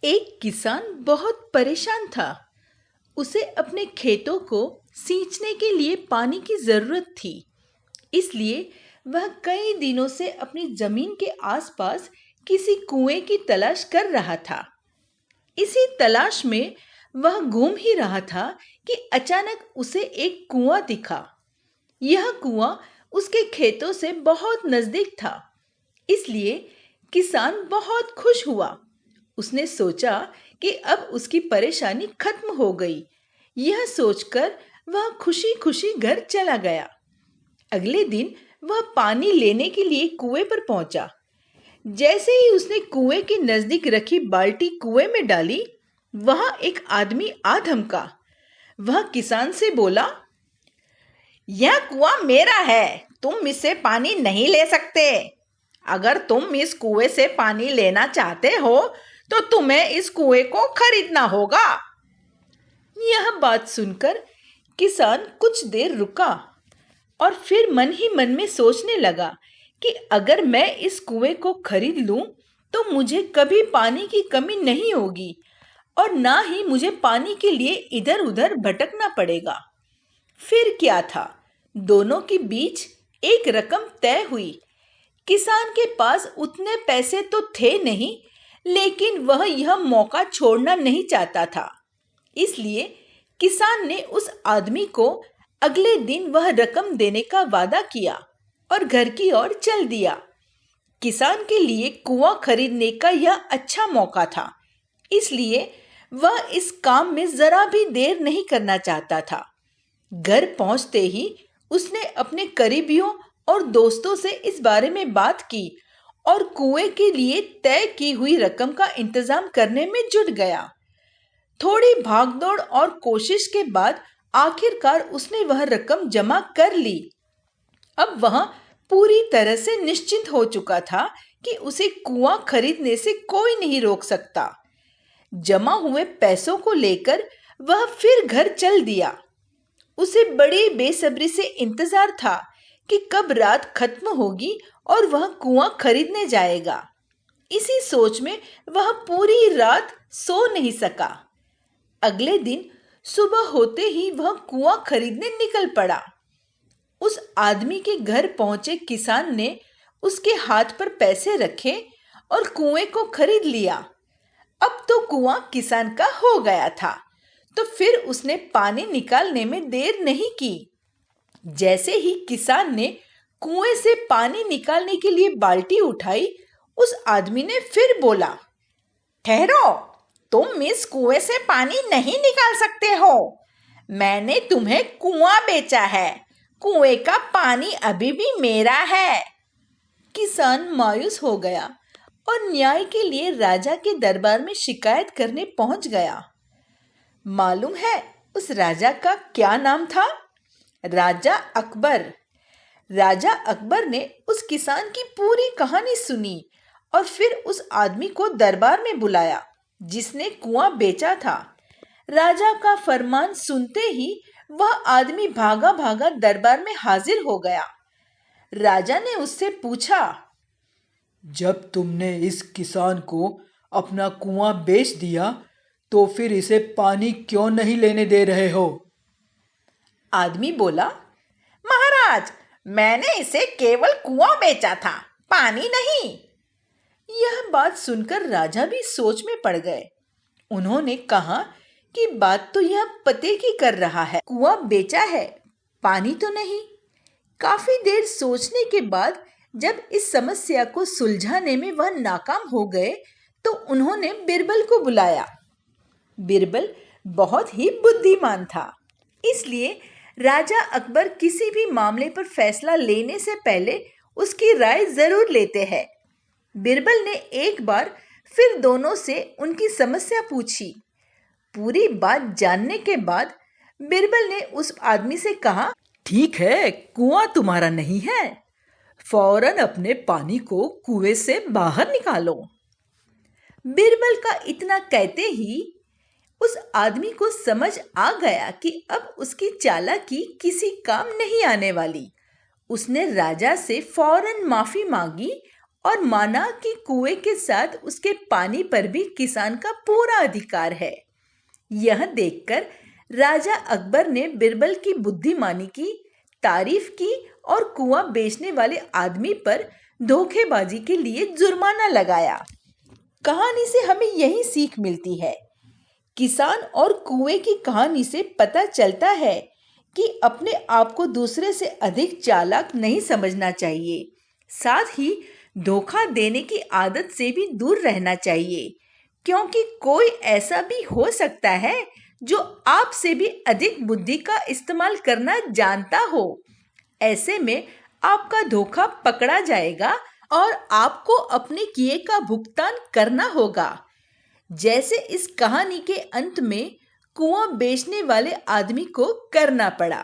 एक किसान बहुत परेशान था। उसे अपने खेतों को सींचने के लिए पानी की जरूरत थी। इसलिए वह कई दिनों से अपनी जमीन के आसपास किसी कुएं की तलाश कर रहा था। इसी तलाश में वह घूम ही रहा था कि अचानक उसे एक कुआं दिखा। यह कुआं उसके खेतों से बहुत नजदीक था, इसलिए किसान बहुत खुश हुआ। उसने सोचा कि अब उसकी परेशानी खत्म हो गई। यह सोचकर वह खुशी खुशी घर चला गया। अगले दिन वह पानी लेने के लिए कुएं पर पहुंचा। जैसे ही उसने कुएं के नजदीक रखी बाल्टी कुएं में डाली, वहां एक आदमी आ धमका। वह किसान से बोला, यह कुआं मेरा है, तुम इससे पानी नहीं ले सकते। अगर तुम इस कुएं से पानी लेना चाहते हो तो तुम्हें इस कुएं को खरीदना होगा। यह बात सुनकर किसान कुछ देर रुका और फिर मन ही मन में सोचने लगा कि अगर मैं इस कुएं को खरीद लूं तो मुझे कभी पानी की कमी नहीं होगी और ना ही मुझे पानी के लिए इधर उधर भटकना पड़ेगा। फिर क्या था, दोनों के बीच एक रकम तय हुई। किसान के पास उतने पैसे तो थे नहीं, लेकिन वह यह मौका छोड़ना नहीं चाहता था। इसलिए किसान ने उस आदमी को अगले दिन वह रकम देने का वादा किया और घर की ओर चल दिया। किसान के लिए कुआं खरीदने का यह अच्छा मौका था, इसलिए वह इस काम में जरा भी देर नहीं करना चाहता था। घर पहुंचते ही उसने अपने करीबियों और दोस्तों से इस बारे में बात की और कुएं के लिए तय की हुई रकम का इंतजाम करने में जुट गया। थोड़ी भागदौड़ और कोशिश के बाद आखिरकार उसने वह रकम जमा कर ली। अब वह पूरी तरह से निश्चिंत हो चुका था कि उसे कुआं खरीदने से कोई नहीं रोक सकता। जमा हुए पैसों को लेकर वह फिर घर चल दिया। उसे बड़ी बेसब्री से इंतजार था कि कब रात खत्म होगी और वह कुआं खरीदने जाएगा। इसी सोच में वह पूरी रात सो नहीं सका। अगले दिन सुबह होते ही वह कुआं खरीदने निकल पड़ा। उस आदमी के घर पहुंचे किसान ने उसके हाथ पर पैसे रखे और कुएं को खरीद लिया। अब तो कुआं किसान का हो गया था, तो फिर उसने पानी निकालने में देर नहीं की। जैसे ही किसान ने कुएं से पानी निकालने के लिए बाल्टी उठाई, उस आदमी ने फिर बोला, ठहरो, तुम इस कुएं से पानी नहीं निकाल सकते हो। मैंने तुम्हें कुआं बेचा है, कुएं का पानी अभी भी मेरा है। किसान मायूस हो गया और न्याय के लिए राजा के दरबार में शिकायत करने पहुंच गया। मालूम है उस राजा का क्या नाम था? राजा अकबर। राजा अकबर ने उस किसान की पूरी कहानी सुनी और फिर उस आदमी को दरबार में बुलाया जिसने कुआं बेचा था। राजा का फरमान सुनते ही वह आदमी भागा भागा दरबार में हाजिर हो गया। राजा ने उससे पूछा, जब तुमने इस किसान को अपना कुआं बेच दिया तो फिर इसे पानी क्यों नहीं लेने दे रहे हो? आदमी बोला, महाराज, मैंने इसे केवल कुआं बेचा था, पानी नहीं। यह बात सुनकर राजा भी सोच में पड़ गए। उन्होंने कहा कि बात तो यह पते की कर रहा है, कुआं बेचा है, पानी तो नहीं। काफी देर सोचने के बाद जब इस समस्या को सुलझाने में वह नाकाम हो गए तो उन्होंने बिरबल को बुलाया। बिरबल बहुत ही बुद्धिमान था, इसलिए राजा अकबर किसी भी मामले पर फैसला लेने से पहले उसकी राय जरूर लेते हैं। बिरबल ने एक बार फिर दोनों से उनकी समस्या पूछी। पूरी बात जानने के बाद बिरबल ने उस आदमी से कहा, ठीक है, कुआं तुम्हारा नहीं है, फौरन अपने पानी को कुएं से बाहर निकालो। बिरबल का इतना कहते ही उस आदमी को समझ आ गया कि अब उसकी चालाकी किसी काम नहीं आने वाली। उसने राजा से फौरन माफी मांगी और माना कि कुएं के साथ उसके पानी पर भी किसान का पूरा अधिकार है। यह देखकर राजा अकबर ने बिरबल की बुद्धिमानी की तारीफ की और कुआं बेचने वाले आदमी पर धोखेबाजी के लिए जुर्माना लगाया। कहानी से हमें यही सीख मिलती है। किसान और कुएं की कहानी से पता चलता है कि अपने आप को दूसरे से अधिक चालाक नहीं समझना चाहिए। साथ ही धोखा देने की आदत से भी दूर रहना चाहिए, क्योंकि कोई ऐसा भी हो सकता है जो आपसे भी अधिक बुद्धि का इस्तेमाल करना जानता हो। ऐसे में आपका धोखा पकड़ा जाएगा और आपको अपने किए का भुगतान करना होगा, जैसे इस कहानी के अंत में कुआं बेचने वाले आदमी को करना पड़ा।